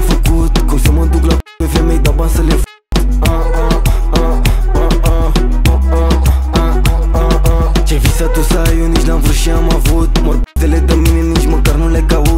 făcut? Cum să mă duc la pe femei, dau bani să le f*** Ce visat tu să ai, eu nici n-am vrut și am avut. Mor p***tele de mine, nici măcar nu le caut.